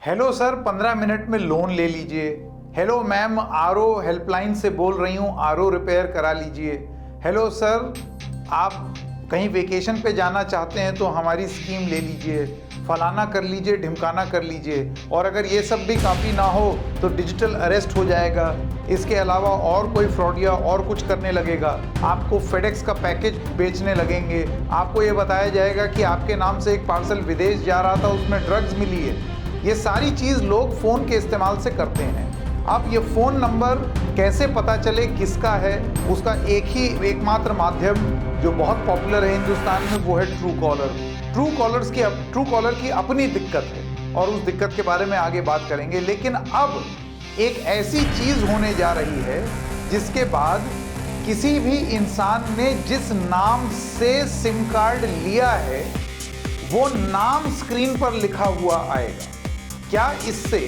Hello sir, 15 minute में loan ले लीजिए। हेलो मैम, आरओ हेल्पलाइन से बोल रही हूँ, आरओ रिपेयर करा लीजिए। हेलो सर, आप कहीं वेकेशन पे जाना चाहते हैं तो हमारी स्कीम ले लीजिए। फलाना कर लीजिए, ढिमकाना कर लीजिए। और अगर ये सब भी काफ़ी ना हो तो डिजिटल अरेस्ट हो जाएगा। इसके अलावा और कोई फ्रॉड या और कुछ करने लगेगा, आपको फेडेक्स का पैकेज बेचने लगेंगे। आपको ये बताया जाएगा कि आपके नाम से एक पार्सल विदेश जा रहा था, उसमें ड्रग्स मिली है। ये सारी चीज़ लोग फ़ोन के इस्तेमाल से करते हैं। अब ये फ़ोन नंबर कैसे पता चले किसका है, उसका एकमात्र माध्यम जो बहुत पॉपुलर है हिंदुस्तान में, वो है ट्रू कॉलर। ट्रू कॉलर की अपनी दिक्कत है और उस दिक्कत के बारे में आगे बात करेंगे। लेकिन अब एक ऐसी चीज़ होने जा रही है जिसके बाद किसी भी इंसान ने जिस नाम से सिम कार्ड लिया है वो नाम स्क्रीन पर लिखा हुआ आएगा। क्या इससे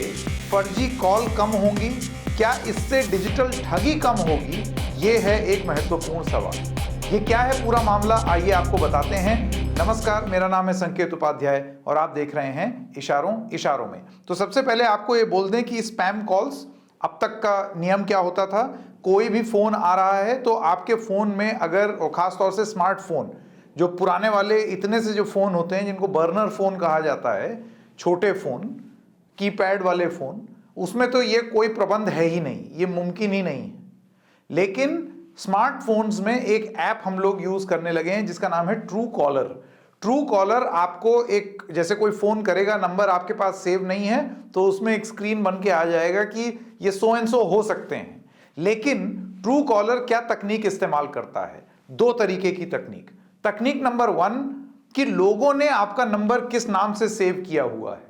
फर्जी कॉल कम होंगी? क्या इससे डिजिटल ठगी कम होगी? ये है एक महत्वपूर्ण सवाल। ये क्या है पूरा मामला, आइए आपको बताते हैं। नमस्कार, मेरा नाम है संकेत उपाध्याय और आप देख रहे हैं इशारों में। तो सबसे पहले आपको ये बोल दें कि स्पैम कॉल्स अब तक का नियम क्या होता था। कोई भी फ़ोन आ रहा है तो आपके फ़ोन में अगर, और ख़ास तौर से स्मार्टफोन, जो पुराने वाले इतने से जो फ़ोन होते हैं जिनको बर्नर फ़ोन कहा जाता है, छोटे फ़ोन, कीपैड वाले फ़ोन, उसमें तो ये कोई प्रबंध है ही नहीं, ये मुमकिन ही नहीं है। लेकिन स्मार्टफोन्स में एक ऐप हम लोग यूज़ करने लगे हैं जिसका नाम है ट्रू कॉलर। ट्रू कॉलर आपको एक, जैसे कोई फ़ोन करेगा, नंबर आपके पास सेव नहीं है तो उसमें एक स्क्रीन बन के आ जाएगा कि ये सो एंड सो हो सकते हैं। लेकिन ट्रू कॉलर क्या तकनीक इस्तेमाल करता है? दो तरीके की तकनीक। तकनीक नंबर 1 कि लोगों ने आपका नंबर किस नाम से सेव किया हुआ है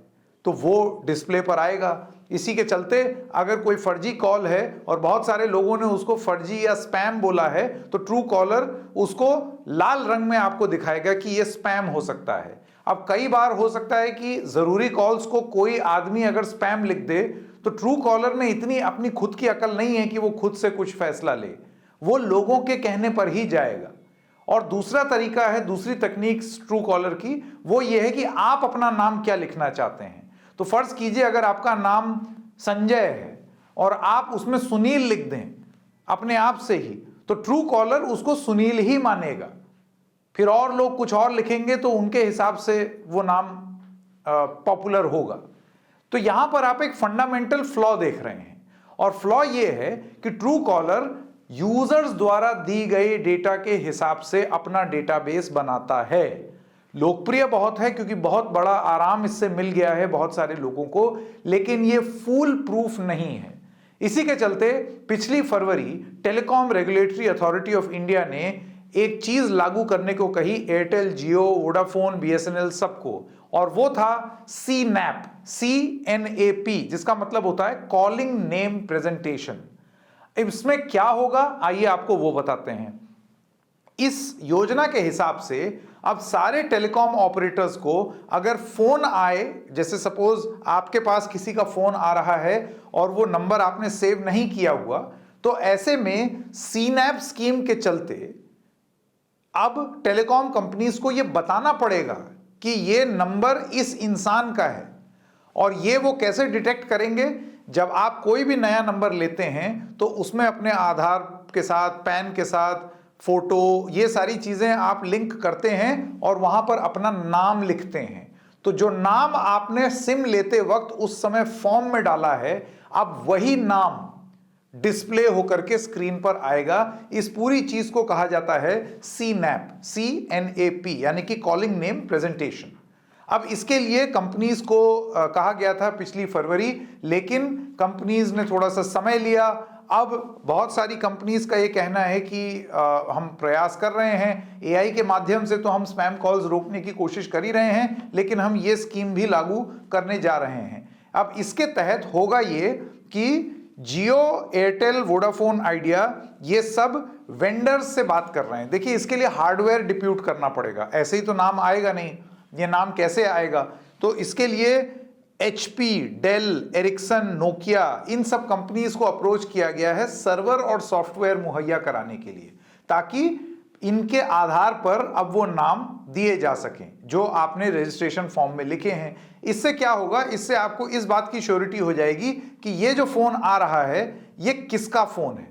तो वो डिस्प्ले पर आएगा। इसी के चलते अगर कोई फर्जी कॉल है और बहुत सारे लोगों ने उसको फर्जी या स्पैम बोला है तो ट्रू कॉलर उसको लाल रंग में आपको दिखाएगा कि ये स्पैम हो सकता है। अब कई बार हो सकता है कि ज़रूरी कॉल्स को कोई आदमी अगर स्पैम लिख दे तो ट्रू कॉलर में इतनी अपनी खुद की अकल नहीं है कि वो खुद से कुछ फैसला ले, वो लोगों के कहने पर ही जाएगा। और दूसरा तरीका है, दूसरी तकनीक ट्रू कॉलर की, वो ये है कि आप अपना नाम क्या लिखना चाहते हैं। तो फर्ज कीजिए अगर आपका नाम संजय है और आप उसमें सुनील लिख दें अपने आप से ही, तो ट्रू कॉलर उसको सुनील ही मानेगा। फिर और लोग कुछ और लिखेंगे तो उनके हिसाब से वो नाम पॉपुलर होगा। तो यहां पर आप एक फंडामेंटल फ्लॉ देख रहे हैं और फ्लॉ ये है कि ट्रू कॉलर यूजर्स द्वारा दी गई डेटा के हिसाब से अपना डेटाबेस बनाता है। लोकप्रिय बहुत है क्योंकि बहुत बड़ा आराम इससे मिल गया है बहुत सारे लोगों को, लेकिन ये फूल प्रूफ नहीं है। इसी के चलते पिछली फरवरी Telecom Regulatory Authority of India ने एक चीज लागू करने को कही, एयरटेल, जियो, वोडाफोन, बीएसएनएल सबको, और वो था CNAP, CNAP, जिसका मतलब होता है कॉलिंग नेम प्रेजेंटेशन। इसमें क्या होगा आइए आपको वो बताते हैं। इस योजना के हिसाब से अब सारे टेलीकॉम ऑपरेटर्स को अगर फोन आए, जैसे सपोज आपके पास किसी का फोन आ रहा है और वो नंबर आपने सेव नहीं किया हुआ, तो ऐसे में CNAP स्कीम के चलते अब टेलीकॉम कंपनीज को ये बताना पड़ेगा कि ये नंबर इस इंसान का है। और ये वो कैसे डिटेक्ट करेंगे? जब आप कोई भी नया नंबर लेते हैं तो उसमें अपने आधार के साथ, पैन के साथ, फोटो, ये सारी चीजें आप लिंक करते हैं और वहां पर अपना नाम लिखते हैं। तो जो नाम आपने सिम लेते वक्त उस समय फॉर्म में डाला है, अब वही नाम डिस्प्ले होकर के स्क्रीन पर आएगा। इस पूरी चीज को कहा जाता है CNAP, CNAP, यानी कि कॉलिंग नेम प्रेजेंटेशन। अब इसके लिए कंपनीज को कहा गया था पिछली फरवरी, लेकिन कंपनीज ने थोड़ा सा समय लिया। अब बहुत सारी कंपनीज का ये कहना है कि हम प्रयास कर रहे हैं, AI के माध्यम से तो हम स्पैम कॉल्स रोकने की कोशिश कर ही रहे हैं, लेकिन हम ये स्कीम भी लागू करने जा रहे हैं। अब इसके तहत होगा ये कि जियो, एयरटेल, वोडाफोन, आइडिया, ये सब वेंडर्स से बात कर रहे हैं। देखिए, इसके लिए हार्डवेयर डिप्यूट करना पड़ेगा, ऐसे ही तो नाम आएगा नहीं। ये नाम कैसे आएगा? तो इसके लिए HP, डेल, एरिक्सन, नोकिया, इन सब कंपनीज को अप्रोच किया गया है सर्वर और सॉफ्टवेयर मुहैया कराने के लिए, ताकि इनके आधार पर अब वो नाम दिए जा सकें जो आपने रजिस्ट्रेशन फॉर्म में लिखे हैं। इससे क्या होगा, इससे आपको इस बात की श्योरिटी हो जाएगी कि ये जो फोन आ रहा है ये किसका फोन है,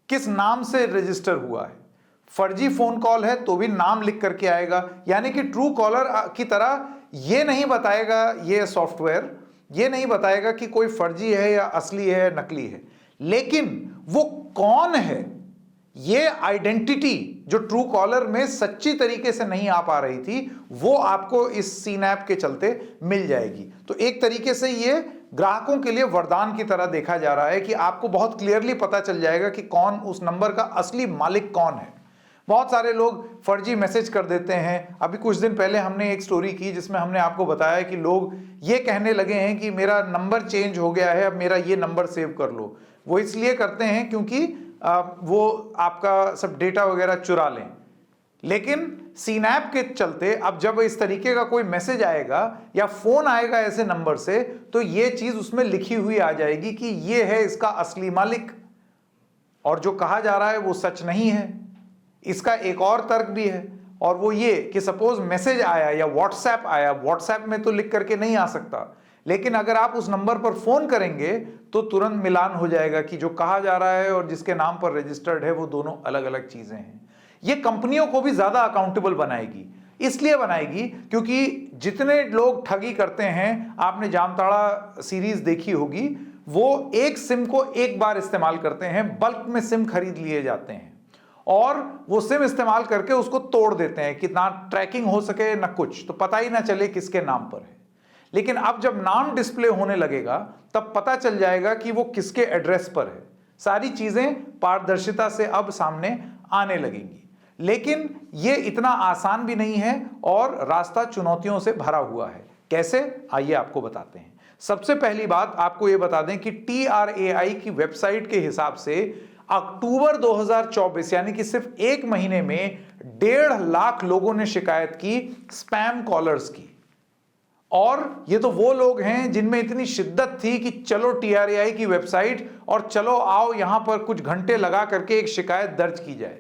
किस नाम से रजिस्टर हुआ है। फर्जी फोन कॉल है तो भी नाम लिख करके आएगा, यानी कि ट्रू कॉलर की तरह ये नहीं बताएगा, ये सॉफ्टवेयर ये नहीं बताएगा कि कोई फर्जी है या असली है या नकली है, लेकिन वो कौन है ये आइडेंटिटी जो ट्रू कॉलर में सच्ची तरीके से नहीं आ पा रही थी वो आपको इस सीनैप के चलते मिल जाएगी। तो एक तरीके से ये ग्राहकों के लिए वरदान की तरह देखा जा रहा है कि आपको बहुत क्लियरली पता चल जाएगा कि कौन उस नंबर का असली मालिक कौन है। बहुत सारे लोग फर्जी मैसेज कर देते हैं। अभी कुछ दिन पहले हमने एक स्टोरी की जिसमें हमने आपको बताया कि लोग ये कहने लगे हैं कि मेरा नंबर चेंज हो गया है, अब मेरा ये नंबर सेव कर लो। वो इसलिए करते हैं क्योंकि वो आपका सब डेटा वगैरह चुरा लें। लेकिन सीनैप के चलते अब जब इस तरीके का कोई मैसेज आएगा या फोन आएगा ऐसे नंबर से, तो ये चीज उसमें लिखी हुई आ जाएगी कि ये है इसका असली मालिक, और जो कहा जा रहा है वो सच नहीं है। इसका एक और तर्क भी है, और वो ये कि सपोज मैसेज आया या व्हाट्सएप आया, व्हाट्सएप में तो लिख करके नहीं आ सकता, लेकिन अगर आप उस नंबर पर फोन करेंगे तो तुरंत मिलान हो जाएगा कि जो कहा जा रहा है और जिसके नाम पर रजिस्टर्ड है वो दोनों अलग अलग चीजें हैं। ये कंपनियों को भी ज्यादा अकाउंटेबल बनाएगी। इसलिए बनाएगी क्योंकि जितने लोग ठगी करते हैं, आपने जामताड़ा सीरीज देखी होगी, वो एक सिम को एक बार इस्तेमाल करते हैं, बल्क में सिम खरीद लिए जाते हैं और वो सिम इस्तेमाल करके उसको तोड़ देते हैं कि ना ट्रैकिंग हो सके ना कुछ, तो पता ही ना चले किसके नाम पर है। लेकिन अब जब नाम डिस्प्ले होने लगेगा तब पता चल जाएगा कि वो किसके एड्रेस पर है। सारी चीजें पारदर्शिता से अब सामने आने लगेंगी। लेकिन ये इतना आसान भी नहीं है और रास्ता चुनौतियों से भरा हुआ है। कैसे, आइए आपको बताते हैं। सबसे पहली बात आपको ये बता दें कि TRAI की वेबसाइट के हिसाब से अक्टूबर 2024 यानी कि सिर्फ एक महीने में 1.5 लाख लोगों ने शिकायत की स्पैम कॉलर्स की। और ये तो वो लोग हैं जिनमें इतनी शिद्दत थी कि चलो TRAI की वेबसाइट और चलो आओ यहां पर कुछ घंटे लगा करके एक शिकायत दर्ज की जाए।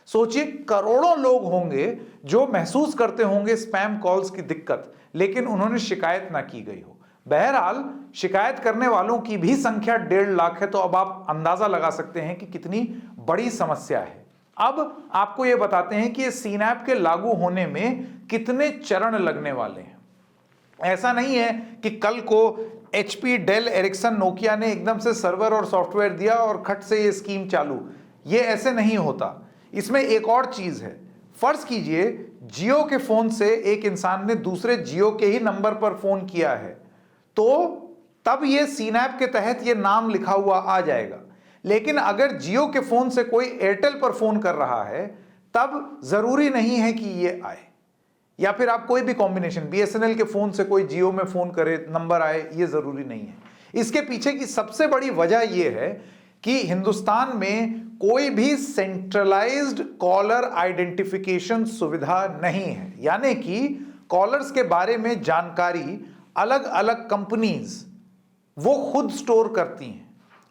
सोचिए, करोड़ों लोग होंगे जो महसूस करते होंगे स्पैम कॉल्स की दिक्कत, लेकिन उन्होंने शिकायत ना की गई हो। बहरहाल शिकायत करने वालों की भी संख्या 1.5 लाख है, तो अब आप अंदाजा लगा सकते हैं कि कितनी बड़ी समस्या है। अब आपको यह बताते हैं कि सीनैप के लागू होने में कितने चरण लगने वाले हैं। ऐसा नहीं है कि कल को HP, डेल, एरिक्सन, नोकिया ने एकदम से सर्वर और सॉफ्टवेयर दिया और खट से ये स्कीम चालू। ये ऐसे नहीं होता। इसमें एक और चीज है। फर्ज कीजिए जियो के फोन से एक इंसान ने दूसरे जियो के ही नंबर पर फोन किया है, तो तब ये सीनैप के तहत ये नाम लिखा हुआ आ जाएगा। लेकिन अगर जियो के फोन से कोई एयरटेल पर फोन कर रहा है तब जरूरी नहीं है कि ये आए, या फिर आप कोई भी कॉम्बिनेशन BSNL के फोन से कोई जियो में फोन करे नंबर आए, ये जरूरी नहीं है। इसके पीछे की सबसे बड़ी वजह यह है कि हिंदुस्तान में कोई भी सेंट्रलाइज्ड कॉलर आइडेंटिफिकेशन सुविधा नहीं है, यानी कि कॉलर्स के बारे में जानकारी अलग अलग कंपनीज वो खुद स्टोर करती हैं।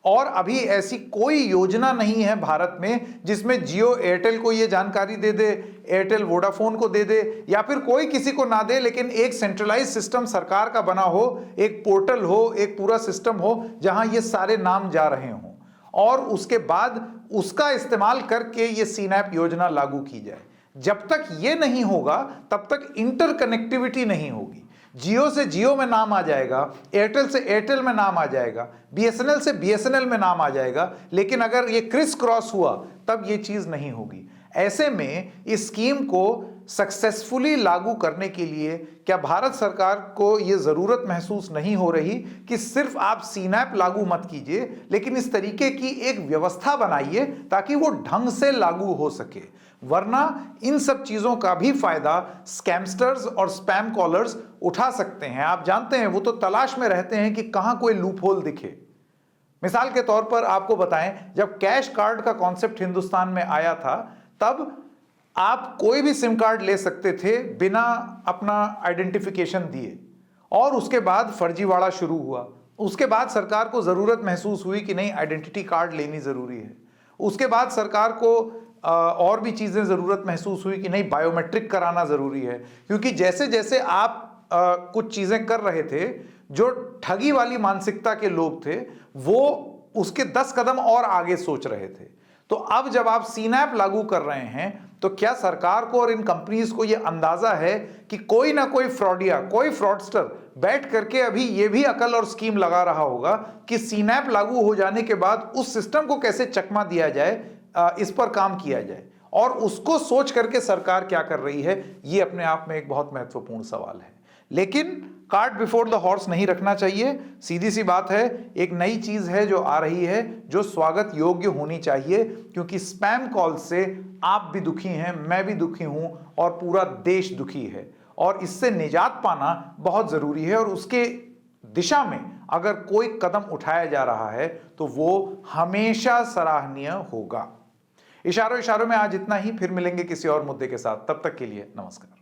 और अभी ऐसी कोई योजना नहीं है भारत में जिसमें जियो एयरटेल को ये जानकारी दे दे, एयरटेल वोडाफोन को दे दे, या फिर कोई किसी को ना दे, लेकिन एक सेंट्रलाइज सिस्टम सरकार का बना हो, एक पोर्टल हो, एक पूरा सिस्टम हो जहां ये सारे नाम जा रहे हों और उसके बाद उसका इस्तेमाल करके ये सीनैप योजना लागू की जाए। जब तक ये नहीं होगा तब तक इंटरकनेक्टिविटी नहीं होगी। जियो से जियो में नाम आ जाएगा, एयरटेल से एयरटेल में नाम आ जाएगा, BSNL से BSNL में नाम आ जाएगा, लेकिन अगर ये क्रिस क्रॉस हुआ तब ये चीज नहीं होगी। ऐसे में इस स्कीम को सक्सेसफुली लागू करने के लिए क्या भारत सरकार को यह जरूरत महसूस नहीं हो रही कि सिर्फ आप सीनैप लागू मत कीजिए, लेकिन इस तरीके की एक व्यवस्था बनाइए ताकि वो ढंग से लागू हो सके। वरना इन सब चीजों का भी फायदा स्कैमस्टर्स और स्पैम कॉलर्स उठा सकते हैं। आप जानते हैं वो तो तलाश में रहते हैं कि कहां कोई लूप होल दिखे। मिसाल के तौर पर आपको बताएं, जब कैश कार्ड का कॉन्सेप्ट हिंदुस्तान में आया था तब आप कोई भी सिम कार्ड ले सकते थे बिना अपना आइडेंटिफिकेशन दिए, और उसके बाद फर्जीवाड़ा शुरू हुआ। उसके बाद सरकार को जरूरत महसूस हुई कि नहीं, आइडेंटिटी कार्ड लेनी जरूरी है। उसके बाद सरकार को और भी चीज़ें ज़रूरत महसूस हुई कि नहीं, बायोमेट्रिक कराना ज़रूरी है, क्योंकि जैसे जैसे आप कुछ चीज़ें कर रहे थे, जो ठगी वाली मानसिकता के लोग थे वो उसके 10 कदम और आगे सोच रहे थे। तो अब जब आप सीनैप लागू कर रहे हैं तो क्या सरकार को और इन कंपनीज को यह अंदाजा है कि कोई ना कोई फ्रॉडिया, कोई फ्रॉडस्टर बैठ करके अभी ये भी अकल और स्कीम लगा रहा होगा कि सीनैप लागू हो जाने के बाद उस सिस्टम को कैसे चकमा दिया जाए, इस पर काम किया जाए, और उसको सोच करके सरकार क्या कर रही है, ये अपने आप में एक बहुत महत्वपूर्ण सवाल है। लेकिन कार्ट बिफोर द हॉर्स नहीं रखना चाहिए। सीधी सी बात है, एक नई चीज है जो आ रही है जो स्वागत योग्य होनी चाहिए, क्योंकि स्पैम कॉल से आप भी दुखी हैं, मैं भी दुखी हूं और पूरा देश दुखी है, और इससे निजात पाना बहुत जरूरी है। और उसके दिशा में अगर कोई कदम उठाया जा रहा है तो वो हमेशा सराहनीय होगा। इशारों इशारों में आज इतना ही, फिर मिलेंगे किसी और मुद्दे के साथ। तब तक के लिए नमस्कार।